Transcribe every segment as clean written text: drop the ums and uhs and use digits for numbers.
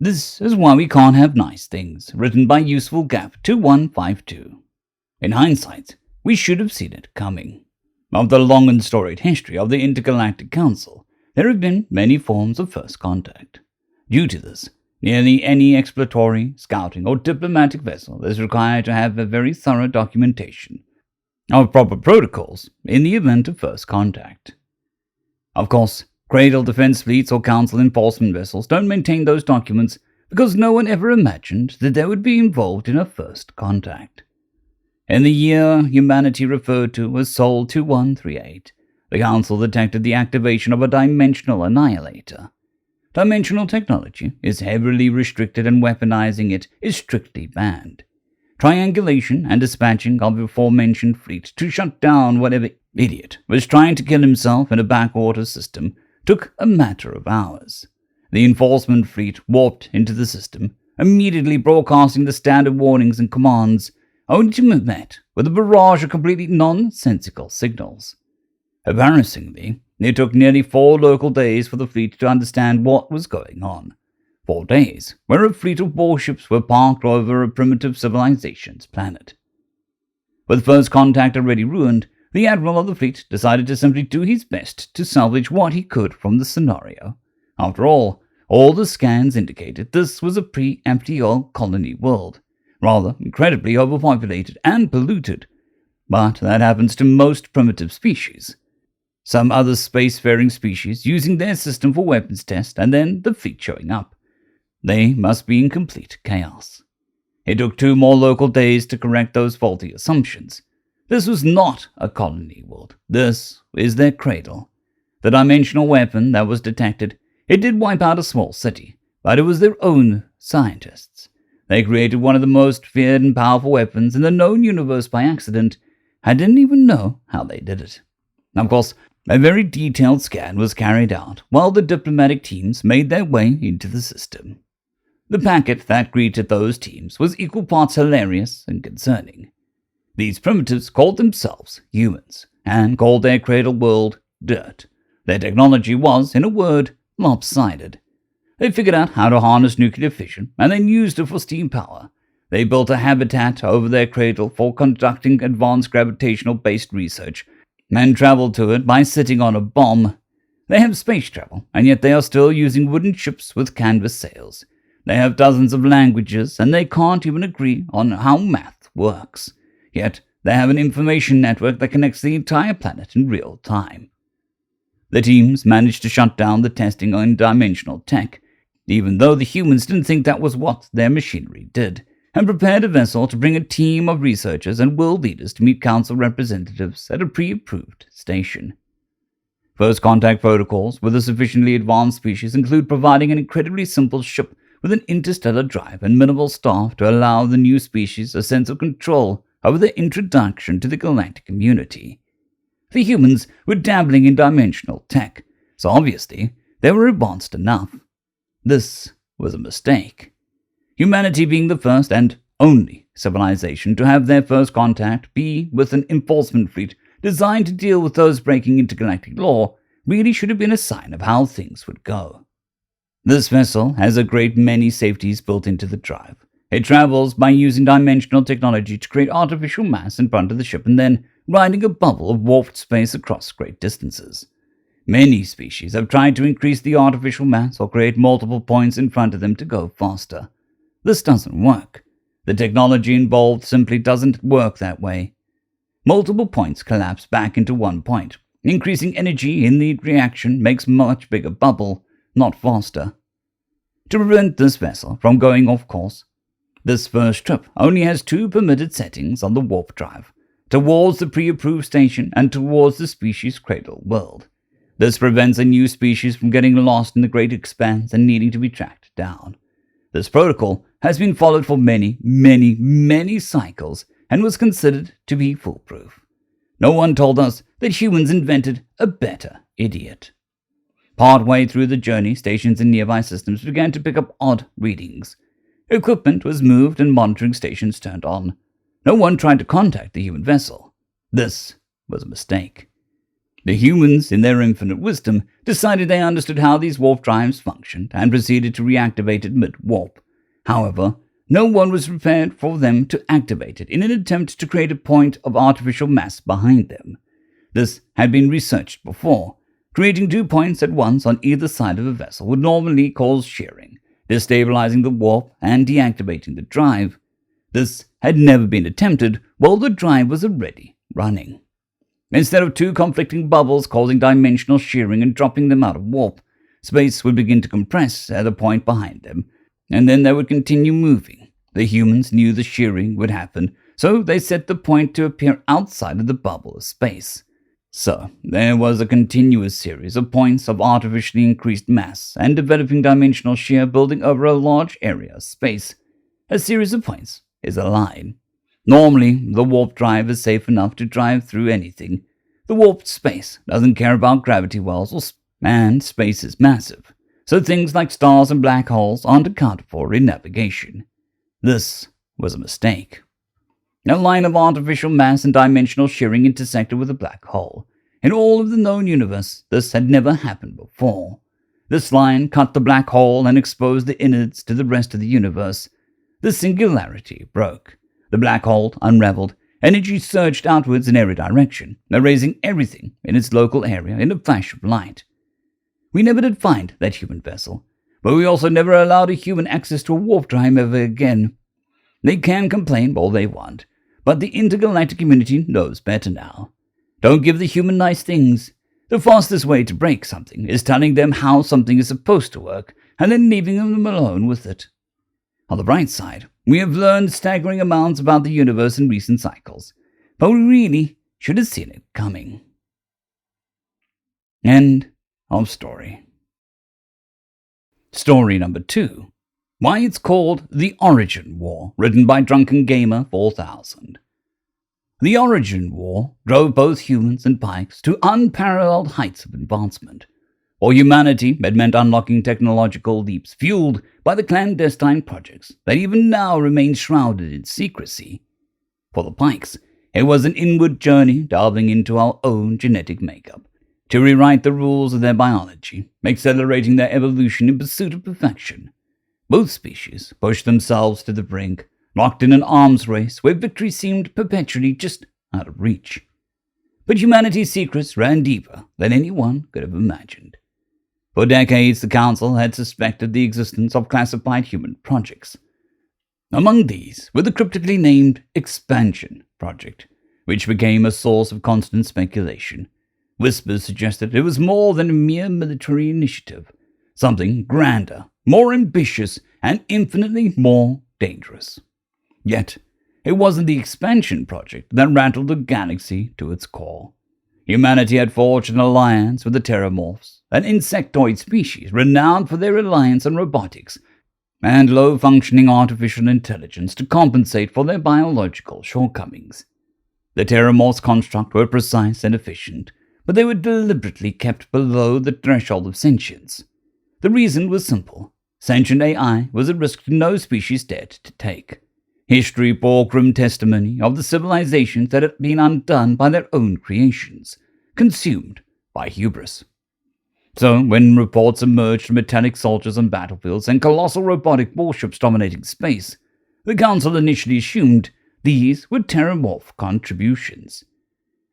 This is why we can't have nice things, written by Useful Gap 2152. In hindsight, we should have seen it coming. Of the long and storied history of the Intergalactic Council, there have been many forms of first contact. Due to this, nearly any exploratory, scouting, or diplomatic vessel is required to have a very thorough documentation of proper protocols in the event of first contact. Of course, Cradle defense fleets or Council enforcement vessels don't maintain those documents because no one ever imagined that they would be involved in a first contact. In the year humanity referred to as Sol 2138, the Council detected the activation of a dimensional annihilator. Dimensional technology is heavily restricted and weaponizing it is strictly banned. Triangulation and dispatching of the aforementioned fleet to shut down whatever idiot was trying to kill himself in a backwater system took a matter of hours. The enforcement fleet warped into the system, immediately broadcasting the standard warnings and commands, only to be met with a barrage of completely nonsensical signals. Embarrassingly, it took nearly 4 local days for the fleet to understand what was going on. 4 days where a fleet of warships were parked over a primitive civilization's planet. With first contact already ruined, the admiral of the fleet decided to simply do his best to salvage what he could from the scenario. After all the scans indicated this was a pre-empty colony world, rather incredibly overpopulated and polluted. But that happens to most primitive species. Some other spacefaring species using their system for weapons test and then the fleet showing up. They must be in complete chaos. It took 2 more local days to correct those faulty assumptions. This was not a colony world. This is their cradle. The dimensional weapon that was detected, it did wipe out a small city, but it was their own scientists. They created one of the most feared and powerful weapons in the known universe by accident, and didn't even know how they did it. Of course, a very detailed scan was carried out while the diplomatic teams made their way into the system. The packet that greeted those teams was equal parts hilarious and concerning. These primitives called themselves humans, and called their cradle world dirt. Their technology was, in a word, lopsided. They figured out how to harness nuclear fission, and then used it for steam power. They built a habitat over their cradle for conducting advanced gravitational-based research, and traveled to it by sitting on a bomb. They have space travel, and yet they are still using wooden ships with canvas sails. They have dozens of languages, and they can't even agree on how math works. Yet, they have an information network that connects the entire planet in real time. The teams managed to shut down the testing on dimensional tech, even though the humans didn't think that was what their machinery did, and prepared a vessel to bring a team of researchers and world leaders to meet council representatives at a pre-approved station. First contact protocols with a sufficiently advanced species include providing an incredibly simple ship with an interstellar drive and minimal staff to allow the new species a sense of control over their introduction to the galactic community. The humans were dabbling in dimensional tech, so obviously they were advanced enough. This was a mistake. Humanity being the first and only civilization to have their first contact be with an enforcement fleet designed to deal with those breaking intergalactic law really should have been a sign of how things would go. This vessel has a great many safeties built into the drive. It travels by using dimensional technology to create artificial mass in front of the ship and then riding a bubble of warped space across great distances. Many species have tried to increase the artificial mass or create multiple points in front of them to go faster. This doesn't work. The technology involved simply doesn't work that way. Multiple points collapse back into one point. Increasing energy in the reaction makes much bigger bubble, not faster. To prevent this vessel from going off course, this first trip only has 2 permitted settings on the warp drive, towards the pre-approved station and towards the species cradle world. This prevents a new species from getting lost in the great expanse and needing to be tracked down. This protocol has been followed for many cycles and was considered to be foolproof. No one told us that humans invented a better idiot. Partway through the journey, stations in nearby systems began to pick up odd readings. Equipment was moved and monitoring stations turned on. No one tried to contact the human vessel. This was a mistake. The humans, in their infinite wisdom, decided they understood how these warp drives functioned and proceeded to reactivate it mid-warp. However, no one was prepared for them to activate it in an attempt to create a point of artificial mass behind them. This had been researched before. Creating 2 points at once on either side of a vessel would normally cause shearing, destabilizing the warp and deactivating the drive. This had never been attempted while the drive was already running. Instead of 2 conflicting bubbles causing dimensional shearing and dropping them out of warp, space would begin to compress at a point behind them, and then they would continue moving. The humans knew the shearing would happen, so they set the point to appear outside of the bubble of space. So, there was a continuous series of points of artificially increased mass and developing dimensional shear building over a large area of space. A series of points is a line. Normally, the warp drive is safe enough to drive through anything. The warped space doesn't care about gravity wells, and space is massive, so things like stars and black holes aren't accounted for in navigation. This was a mistake. A line of artificial mass and dimensional shearing intersected with a black hole. In all of the known universe, this had never happened before. This line cut the black hole and exposed the innards to the rest of the universe. The singularity broke. The black hole unraveled. Energy surged outwards in every direction, erasing everything in its local area in a flash of light. We never did find that human vessel, but we also never allowed a human access to a warp drive ever again. They can complain all they want, but the intergalactic community knows better now. Don't give the human nice things. The fastest way to break something is telling them how something is supposed to work, and then leaving them alone with it. On the bright side, we have learned staggering amounts about the universe in recent cycles, but we really should have seen it coming. End of story. Story number 2. Why it's called The Origin War, written by Drunken Gamer 4000. The Origin War drove both humans and pikes to unparalleled heights of advancement. For humanity, it meant unlocking technological leaps fueled by the clandestine projects that even now remain shrouded in secrecy. For the pikes, it was an inward journey delving into our own genetic makeup, to rewrite the rules of their biology, accelerating their evolution in pursuit of perfection. Both species pushed themselves to the brink, locked in an arms race where victory seemed perpetually just out of reach. But humanity's secrets ran deeper than anyone could have imagined. For decades, the Council had suspected the existence of classified human projects. Among these were the cryptically named Expansion Project, which became a source of constant speculation. Whispers suggested it was more than a mere military initiative, something grander, more ambitious, and infinitely more dangerous. Yet, it wasn't the Expansion Project that rattled the galaxy to its core. Humanity had forged an alliance with the Terramorphs, an insectoid species renowned for their reliance on robotics and low-functioning artificial intelligence to compensate for their biological shortcomings. The Terramorphs' construct were precise and efficient, but they were deliberately kept below the threshold of sentience. The reason was simple. Sentient AI was a risk no species dared to take. History bore grim testimony of the civilizations that had been undone by their own creations, consumed by hubris. So, when reports emerged of metallic soldiers on battlefields and colossal robotic warships dominating space, the Council initially assumed these were Terramorph contributions.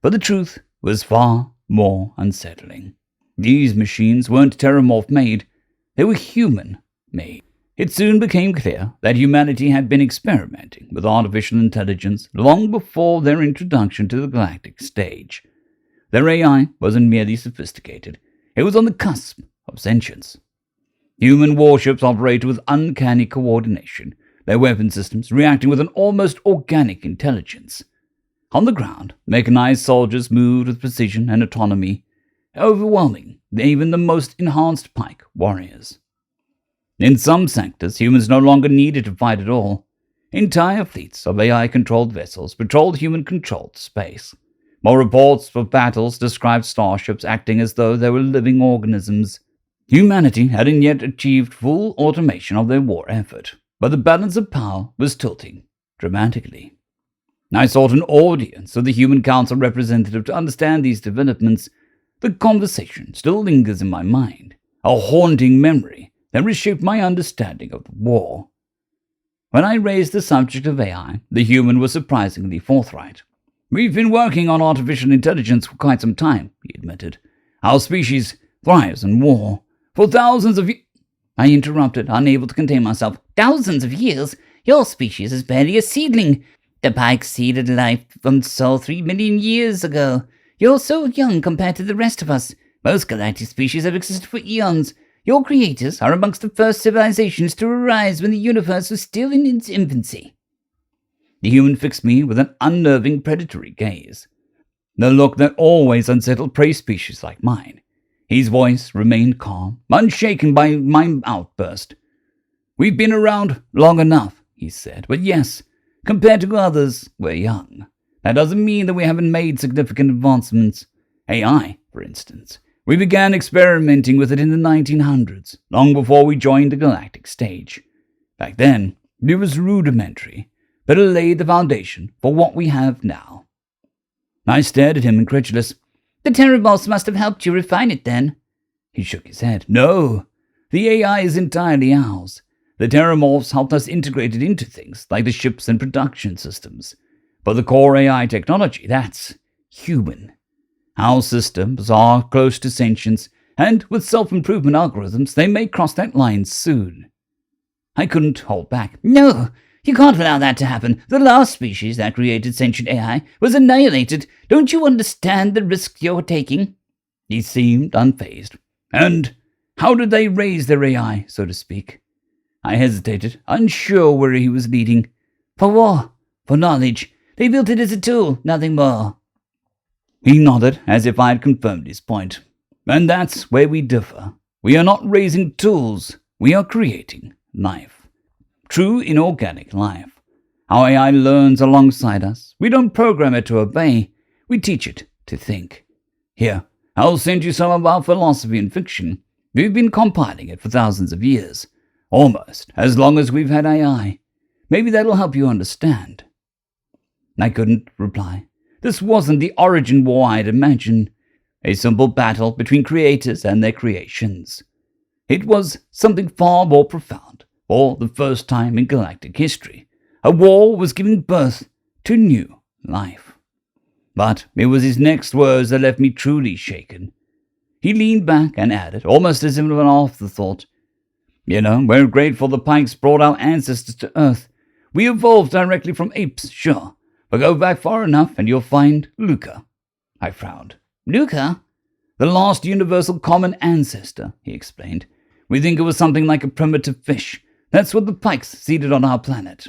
But the truth was far more unsettling. These machines weren't Terramorph-made, they were human-made. It soon became clear that humanity had been experimenting with artificial intelligence long before their introduction to the galactic stage. Their AI wasn't merely sophisticated, it was on the cusp of sentience. Human warships operated with uncanny coordination, their weapon systems reacting with an almost organic intelligence. On the ground, mechanized soldiers moved with precision and autonomy, overwhelming even the most enhanced pike warriors. In some sectors, humans no longer needed to fight at all. Entire fleets of AI-controlled vessels patrolled human-controlled space. More reports of battles described starships acting as though they were living organisms. Humanity hadn't yet achieved full automation of their war effort, but the balance of power was tilting dramatically. I sought an audience of the Human Council representative to understand these developments. The conversation still lingers in my mind, a haunting memory that reshaped my understanding of the war. When I raised the subject of AI, the human was surprisingly forthright. "We've been working on artificial intelligence for quite some time," he admitted. "Our species thrives in war. For thousands of years—" I interrupted, unable to contain myself. "Thousands of years? Your species is barely a seedling. The Pikes seeded life from Sol 3 million years ago. You're so young compared to the rest of us. Most galactic species have existed for eons. Your creators are amongst the first civilizations to arise when the universe was still in its infancy." The human fixed me with an unnerving predatory gaze, the look that always unsettled prey species like mine. His voice remained calm, unshaken by my outburst. "We've been around long enough," he said, "but yes, compared to others, we're young. That doesn't mean that we haven't made significant advancements. AI, for instance. We began experimenting with it in the 1900s, long before we joined the galactic stage. Back then, it was rudimentary, but it laid the foundation for what we have now." I stared at him, incredulous. "The Terrorboss must have helped you refine it then." He shook his head. "No, the AI is entirely ours. The Terramorphs helped us integrate it into things like the ships and production systems. But the core AI technology, that's human. Our systems are close to sentience, and with self-improvement algorithms, they may cross that line soon." I couldn't hold back. "No, you can't allow that to happen. The last species that created sentient AI was annihilated. Don't you understand the risk you're taking?" He seemed unfazed. "And how did they raise their AI, so to speak?" I hesitated, unsure where he was leading. "For war, for knowledge. They built it as a tool, nothing more." He nodded as if I had confirmed his point. "And that's where we differ. We are not raising tools. We are creating life. True inorganic life. Our AI learns alongside us. We don't program it to obey. We teach it to think. Here, I'll send you some of our philosophy and fiction. We've been compiling it for thousands of years. Almost as long as we've had AI. Maybe that'll help you understand." I couldn't reply. This wasn't the origin war I'd imagined. A simple battle between creators and their creations. It was something far more profound. For the first time in galactic history, a war was giving birth to new life. But it was his next words that left me truly shaken. He leaned back and added, almost as if of an afterthought, "You know, we're grateful the Pikes brought our ancestors to Earth. We evolved directly from apes, sure, but go back far enough and you'll find Luca." I frowned. "Luca?" "The last universal common ancestor," he explained. "We think it was something like a primitive fish. That's what the Pikes seeded on our planet."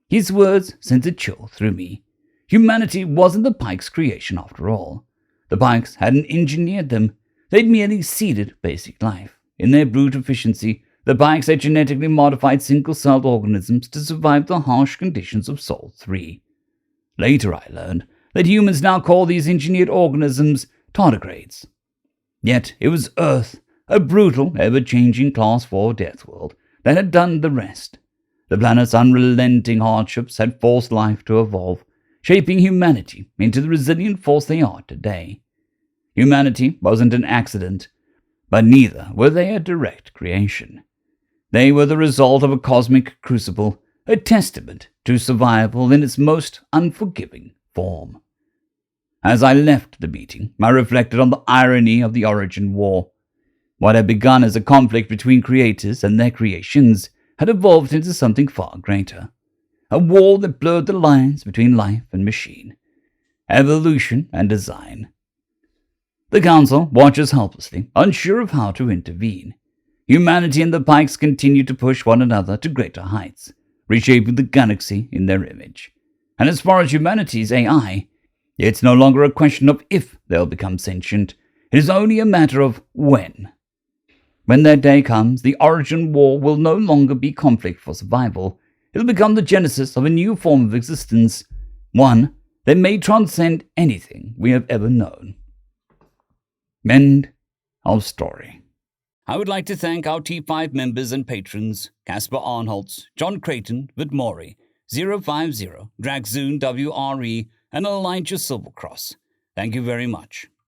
His words sent a chill through me. Humanity wasn't the Pikes' creation after all. The Pikes hadn't engineered them. They'd merely seeded basic life. In their brute efficiency, the Pikes had genetically modified single-celled organisms to survive the harsh conditions of Sol 3. Later I learned that humans now call these engineered organisms tardigrades. Yet it was Earth, a brutal, ever-changing Class 4 Deathworld, that had done the rest. The planet's unrelenting hardships had forced life to evolve, shaping humanity into the resilient force they are today. Humanity wasn't an accident, but neither were they a direct creation. They were the result of a cosmic crucible, a testament to survival in its most unforgiving form. As I left the meeting, I reflected on the irony of the origin war. What had begun as a conflict between creators and their creations had evolved into something far greater. A war that blurred the lines between life and machine, evolution and design. The Council watches helplessly, unsure of how to intervene. Humanity and the Pikes continue to push one another to greater heights, reshaping the galaxy in their image. And as far as humanity's AI, it's no longer a question of if they'll become sentient. It is only a matter of when. When that day comes, the origin war will no longer be conflict for survival. It'll become the genesis of a new form of existence, one that may transcend anything we have ever known. End of story. I would like to thank our T5 members and patrons, Casper Arnholtz, John Creighton, Vidmori, 050, Dragzoon WRE, and Elijah Silvercross. Thank you very much.